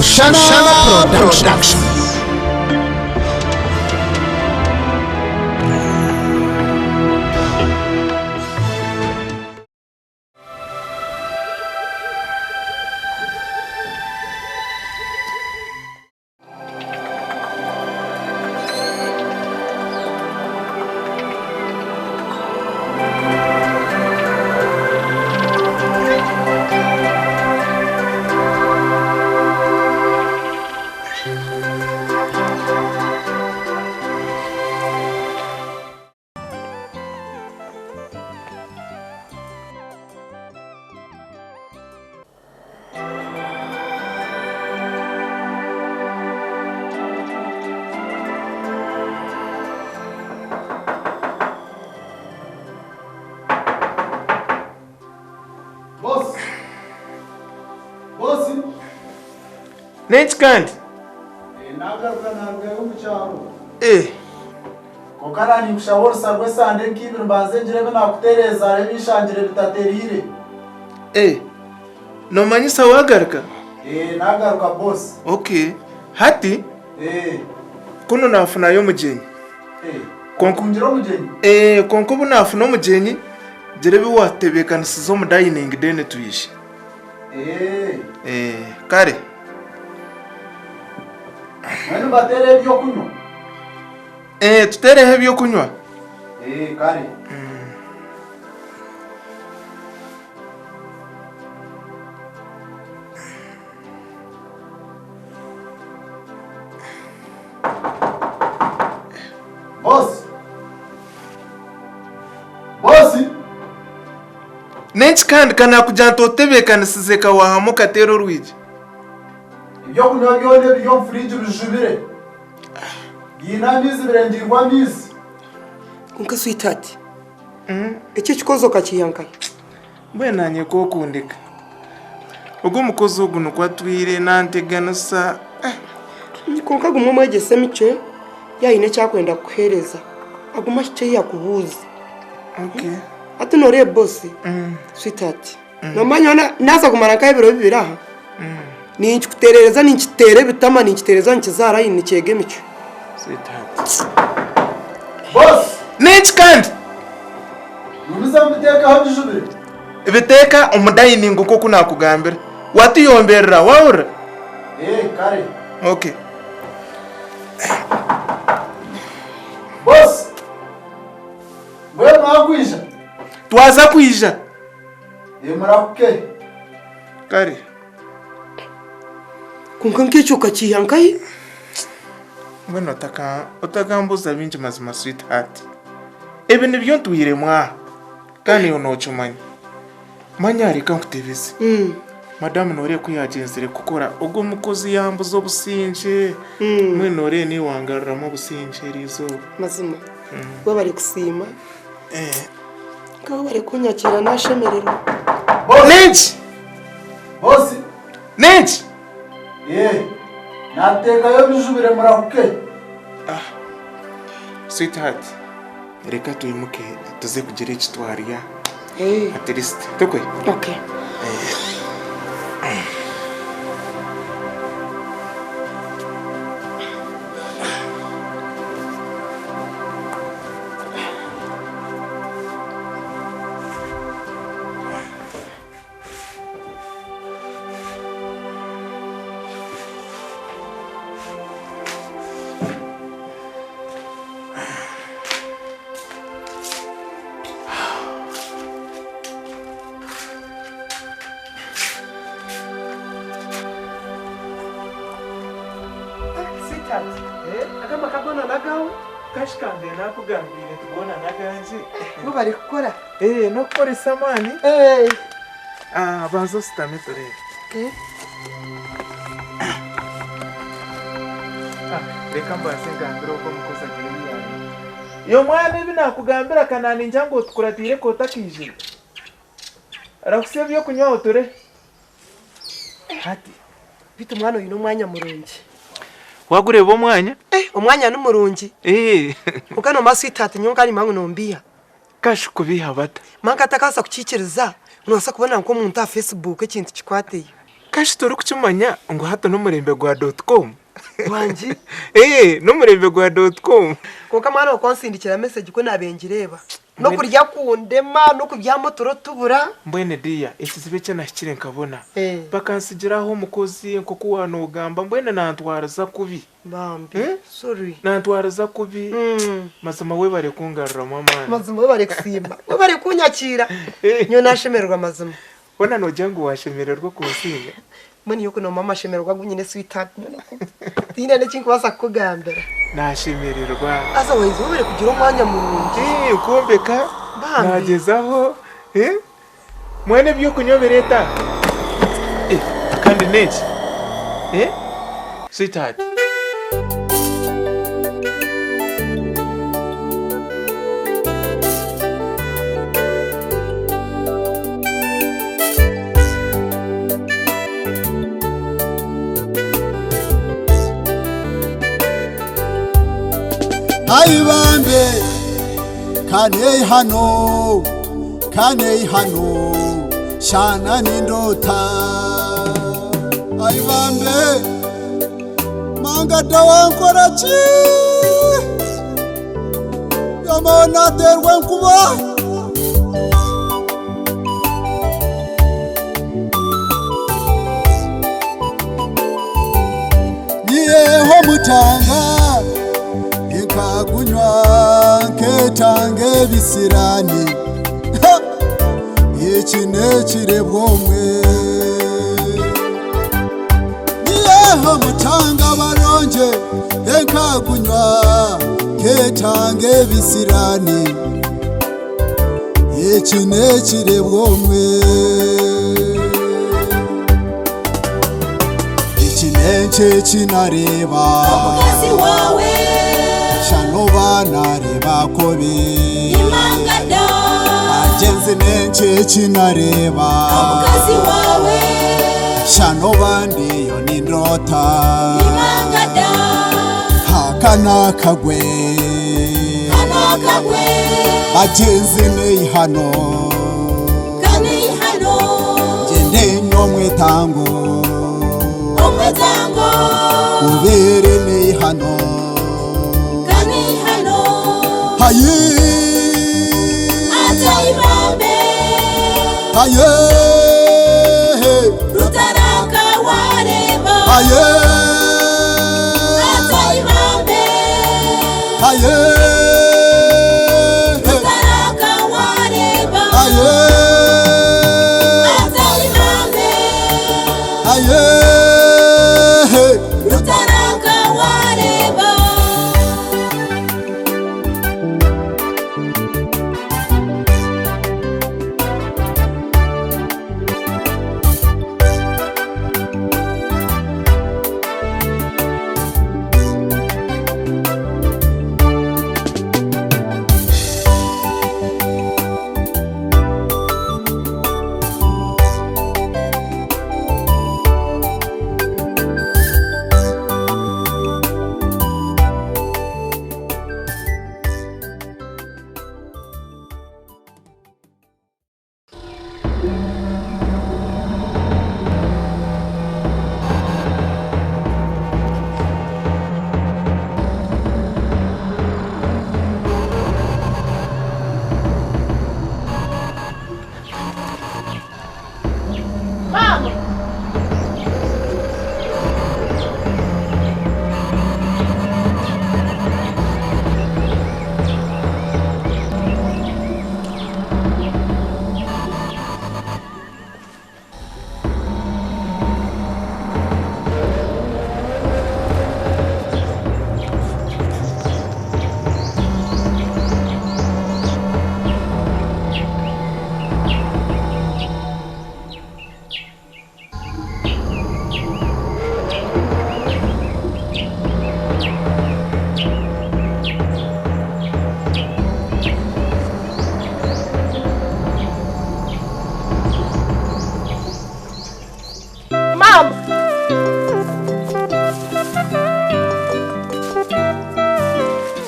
Mushana Production. Nech kandi? Nagaruka ntabwo mu cyaro. Kokara ni mushaworo sarwe sande nk'ibintu mbanze ngirebe nakutereza rebishangire bitaterire. No manyisa wagaruka? Nagaruka boss. Okay. Hati? Kuno nafuna yo mujenyi. Konkunjira mujenyi? Konkubu nafuna mujenyi. Jerebe watebekanisizo mu dining dene tuyishe. Kare. Manu batere byo kunywa. Tuterehe byo kunywa. Kare. Boss. Nech kandi kana kujanto tebekanisize ka wahamuka tero rwije. Ibyo kunywa byone byo fridge bijubire. Yina mizi birengirwa mizi. Kunka sweetheart. Iki kikozo kakiyankaye. Mbwe nanye ko kundika. Ugo mukozo guno kwatwire nanteganasa. Kunka gumwe mwegese mice yayine cyakwenda kuhereza. Aguma cyo yakubuza. Okay. Ati nore boss. Sweetheart. Nomanya naza kumara kaibiro bibiraha. Ni nchikuterereza ni nchitere bitama ni nchitereza nchizara yini chege mico. Sweetheart. Boss, Nech kandi? Mubiza mbiteka habijubire. Ibiteka umudining uko kunakugambira. Watiyomberera wahura? Kare. Okay. Boss. Mwe mwagwisha. Twaza kwisha. Murakuke. Kare. Kunka nkicho kakiyankaye. Mbona utakambuza binji mazima sweetheart. Ebe nibyo ntwire mwa. Kandi unochumanya. Manya reka nkutevise. Madame nore kuyagenzere gukora ubwo mukozi yambuzo businje. Mwe nore ni wangaruramo businjerizo. Mazima. Bo bari kusima. Ko bari kunyakira nashemerero. Nech! Boss. Nech! Nateka yo bijubire murakuke. Sweetheart. Reka tuyimuke tuze kugira ikitwariya. At least. Tukwe. Okay. Agamba kabona nagaho kashikande nakugambire tubona naganje. Bo bari gukora. No kore samani. Bazo stame tore. Reka mbase ngambira uko mukoza giriya. Yo mwana ibi nakugambira kanani njango tukuratire kota kije. Arakusebye byo kunywa otore. Hati. Bitu mwana uyu n'umwanya murungi. Wagureba omwanya? Omwanya n'umurungi. Ukano maswitati nyonga ari mangu nombia. Kashi kubiha bata. Manka takasa kuchikiriza. Unasa kubona nko muntu a Facebook ekintu kikwateye. kashi turi kucimanya ngo hato n'umurembe gwa .com wanjye n'umurembe gwa .com kuko amana ukonsindikira message ko nabengireba no kurya kundema no kubyamo turotubura mbwene dia ikizibe cyo nakire nkabona bakansigiraho umukozi nko kuwanogamba mbwene nantwaraza kubi bambi sorry nantwaraza kubi mazima we bare kungarura mama mazima we bare kusimba we bare kunyakira nyo nashemerwa mazima bona nojangu washemererwa kusinga mani yuko no mama shemerwa gunyine sweetheart tina n'kintu basa kugambera nashemererwa asa wayizo bare kugira umwanya murungi kumbeka nagezaho mwene byo kunyobereta kandi neti sweetheart ayibambe kanei hano shana nindota ayibambe mangata wankora chi yamona terwe nkuba niyeho mutanga kagunywa ketange bisirani ikinekire bwomwe niyeho mutanga baronje kagunywa ketange bisirani ikinekire bwomwe ikineke kinareba umukazi wawe shanoba nareba kobe imangada agenzi nenche kinareba umukazi wawe shanoba ndiyo nindota imangada hakana kagwe agenzi nei hano jende nyomwe tango ubere nei hano haye Ataibambe haye Rutaraaka wareba haye Ataibambe haye Rutaraaka wareba haye Ataibambe haye Rutaraaka wareba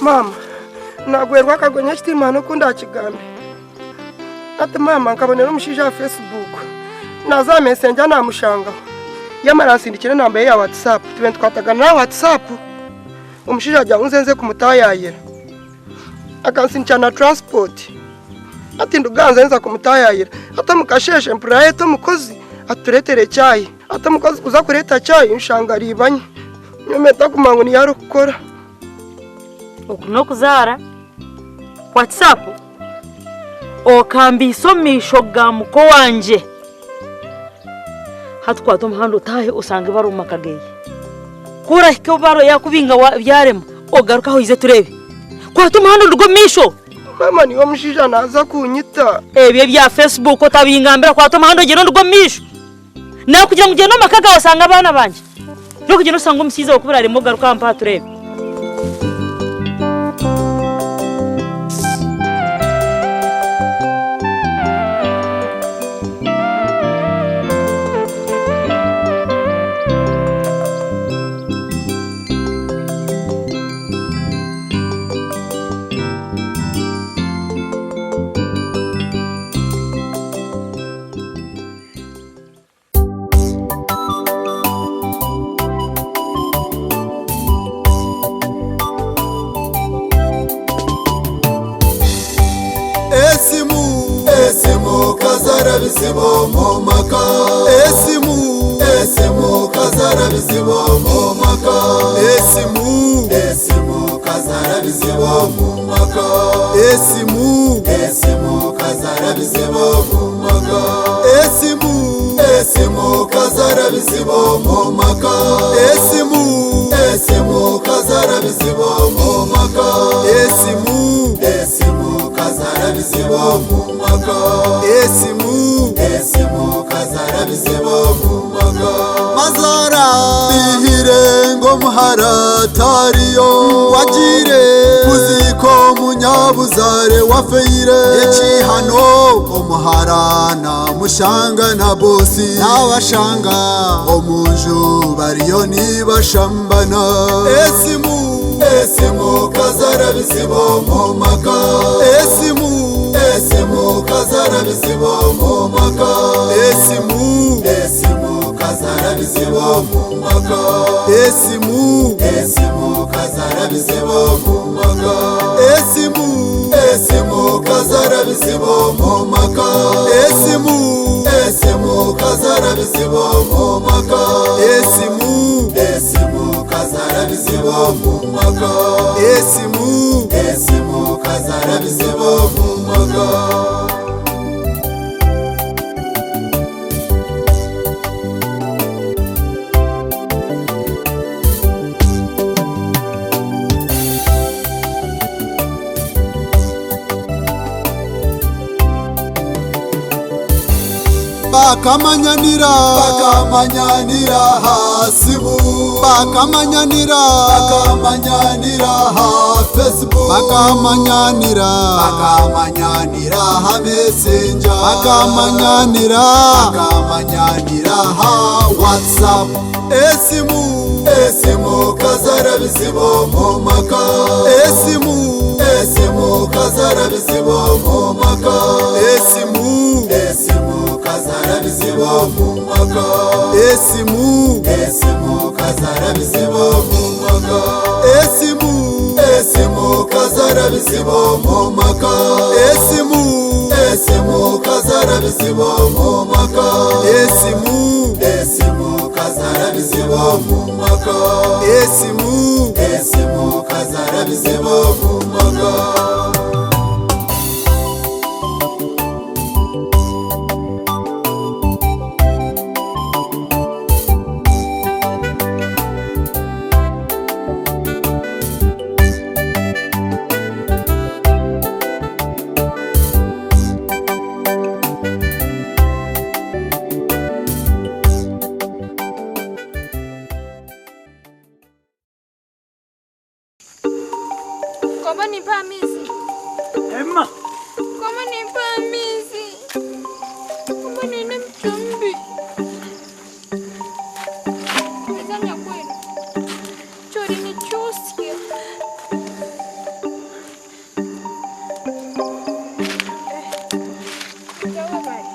mama nagwerwa akagonya kitimano kunda kigambe ati mama nkabonera umushija wa Facebook naza messenger namushanga yamara nsindikire nambaye ya WhatsApp tube twatagana na WhatsApp umushije ajya unzenze kumutayayira akansindikira na transport ati nduganza nza kumutayayira atamukasheshe employee tumukozi aturetere cyayi atamukozi kuza kureta cyayi nshangaribanye nyometa kumango ni yaro gukora okuno Kazara WhatsApp okambi isomisho ga muko wanje hatwato muhando tahe usange bari umakageye kura hiko baro yakubinga byarema ogaruka ho ize turebe kwato muhando rugomisho mama niwo mushija naza kunyita ebye bya Facebook otabingambira kwato muhando gero rugomisho na kugira ngo ugende makaga wasanga abana banje no kugira usanga umusize okubira remo garuka mpa turebe Esimu Kazara Bizibu Omumaka Esimu Kazara Bizibu Omumaka Esimu Kazara Bizibu Omumaka Esimu Kazara Bizibu Omumaka Esimu Kazara Bizibu Omumaka Esimu Kazara Bizibu Omumaka Esimu Kazara Bizibu Omumaka Esimu Kazara Bizibu Omumaka Mazara bihire ngo muhara tariyo wagire kuziko munyabuzare wafeire yechihano omuhara na mushanga na bosi n'abashanga omunju bariyo nibashambana Esimu Kazara Bizibu Omumaka Esimu Kazara Bizibu Omumaka Esimu Kazara Bizibu Omumaka Esimu Kazara Bizibu Omumaka Esimu Kazara Bizibu Omumaka Esimu Kazara Bizibu Omumaka Esimu Kazara Bizibu Omumaka Esimu Kazara Bizibu Omumaka Bakamanyanira hasibu Bakamanyanira ha Facebook Bakamanyanira ha Messenger Bakamanyanira ha WhatsApp Esimu Kazara Bizibu Omumaka Esimu Kazara Bizibu Omumaka Esimu Kazara Bizibu Omumaka Esimu Kazara Bizibu Omumaka Esimu Kazara Bizibu Omumaka Esimu Kazara Bizibu Omumaka Esimu Kazara Bizibu Omumaka Esimu Kazara Bizibu Omumaka Koma nipa mizi. Emma Koma nipa mizi. Koma nene mchumbi. Mezanya kwenu. Chori ni chusi. Jawa bari.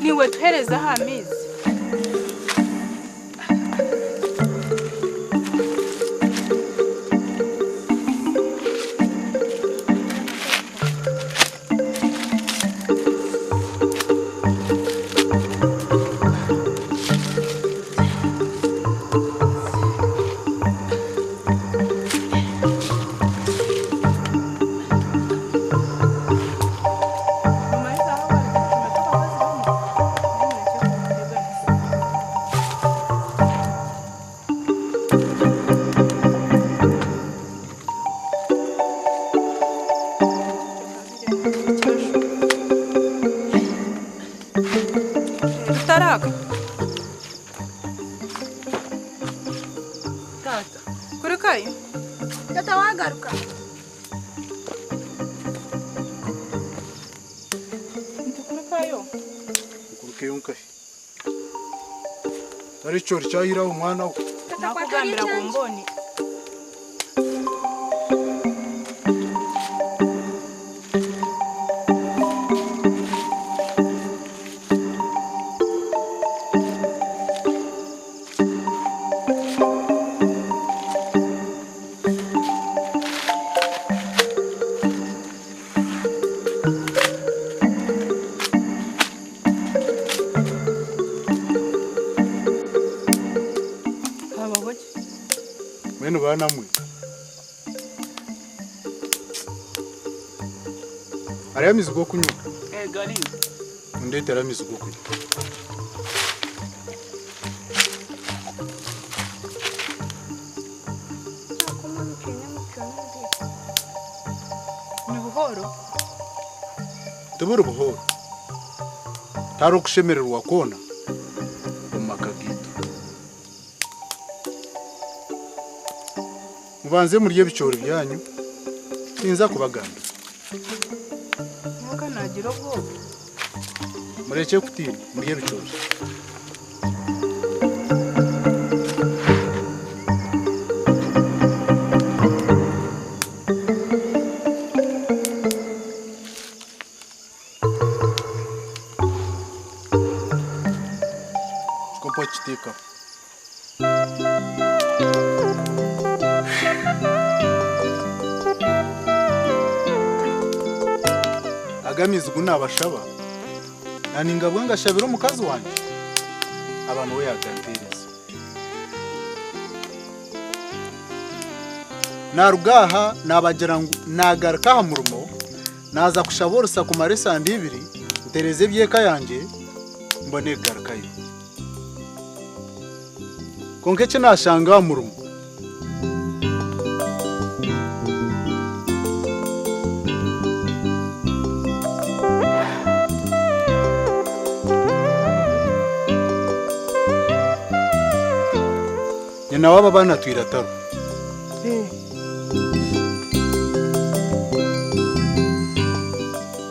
niwe tuherezaho amizi. Rutaraaka. Tata. Kuri kayo? Tata wagaruka. Ntukuri kayo. Ukuruke yonka. Tari chori cyahira umwana we. Nakugambira ku mboni. Mwenu bana mwe. Ariya mizigo kunywa. Gari. Ndete ariya mizigo kunywa. Ni buhoro. Tubura buhoro. Taro kushemererwa kona. Omumaka gitu. Mubanze muriye bicoro byanyu. Sinza kubaganda. Mwaka nagira ubwoba. Mureke kutinya muriye bicoro. Kompo chitika. Agamizi gunabashaba. Nani ngabwe ngashabira umukazi wanje. Abantu we yagantereza. Narugaha nabagera ngo nagaruka mu rumo naza kushaborusa ku maresa ndibiri ntereze byeka yanje mbone garukayo. Konke cyo nashanga mu rumo. Nyina waba bana twirataro.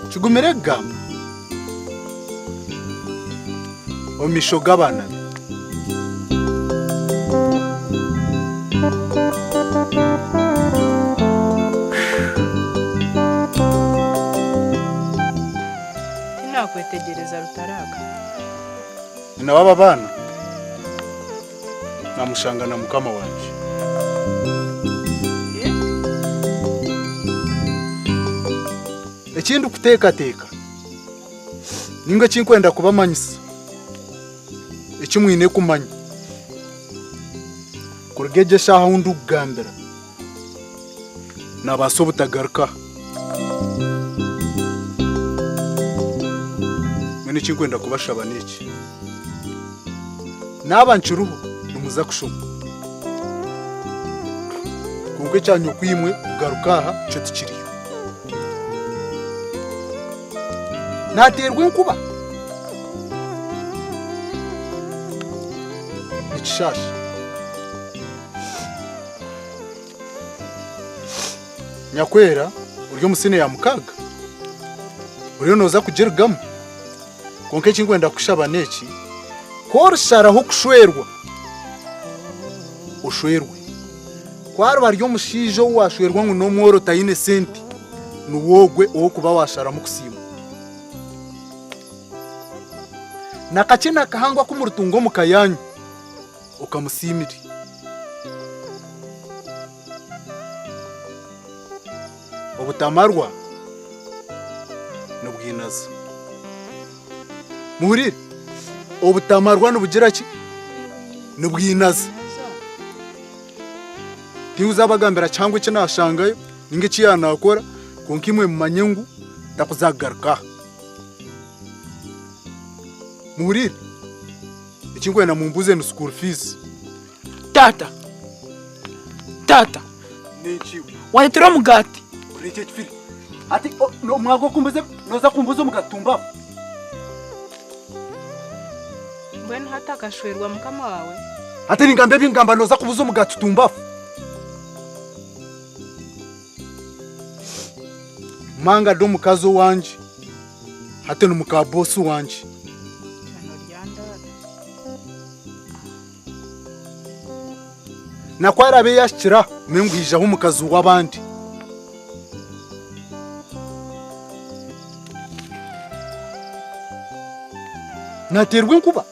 Chugumere gamba. Omishoga bana. Tinakwetegereza Rutaraaka. Nyina waba bana. Namushanga na mukama wanje. Ekindi kuteka teka. Ninga chinkwenda kubamanyisa. Ekimwine kumanya. Kurgeje shaha undu gambera. Nabaso butagaruka. Mene chinkwenda kubashaba niki. Nabanchuruho numuza kushuma. Kunkwe cyanyu kwimwe garukaha cyo tikiriyo. Naterwe nkuba. Ikishasha. Nyakwera uryo musine ya mukaga. Uriyo noza kugergamo. Konke chinkwenda kushaba neki. Korshara ho kushwerwa. Ushwerwe. Kwari baryo mushijo washwerwa ngo no mworo tayine senti. Nuwogwe owo kuba washara mu kusima. nakachina kahangwa kumurutungo mukayanyu ukamusimiri obutamarwa nubwinaza muhurire obutamarwa nubugira ki nubwinaza tiuzabagambira cyangwa iki nashangayo ninge kiyanakora konkimwe mu manyengu ndakuzagaruka muhurire ikingwe na mumbuze no school fees Tata. nechiwe Walitira mugati. ureke kifiri ati no mwago kumbuze noza kumbuze mugatumba mbwenu hata akashwerwa mukama wawe ati ningambe bingamba noza kubuza mugatutumba manga do mukazo wanje ate no mukabosi wanje ijana ryandara nakwara be yashira mengwija ho mukazi w'abandi naterwe nkuba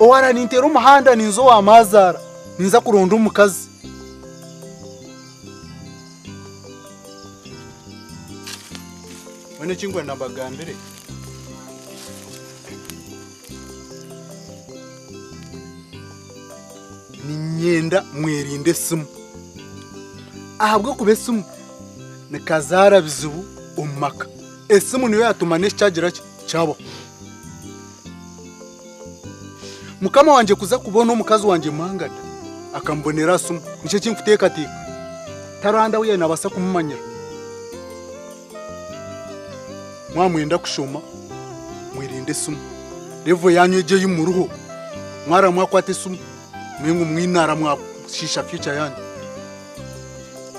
owara nintero umuhanda ninzo wamazara ninza kuronda umukazi wene kingwe nambagambire ninyenda mwerinde simu ahabwo kube simu ni Kazara Bizibu Omumaka esimu niyo yatuma n'icyagira cyabo mukama wanje kuza kubona umukazi wanje mangada akambonera simu nicyo kimfuteka tika taranda we nabasa kumumanyira mwamwenda kushoma mwirinde simu revo yanyu eje yumuruho mwara mwakwate simu mwengu mwinara mwashisha future yanyu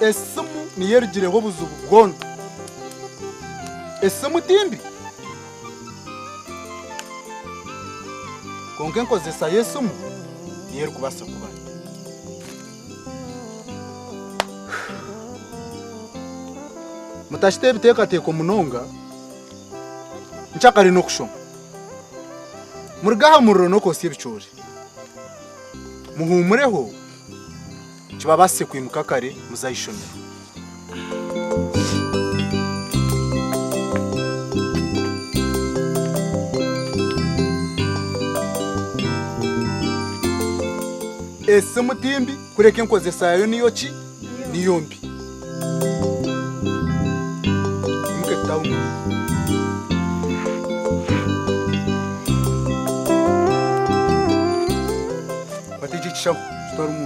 esimu niyerugireho buzubu bwono esimu timbi konke nkozesa yesimu niyeru kubasa kuba mutashite bitekateko munonga nchakari no kushoma murigaha muriro no kosi ebicori muhumureho kibabase kwimuka kare muzayishomera esimu timbi kureke nkozesa yayo niyo ki niyombi muke tawu batije kishaho story mu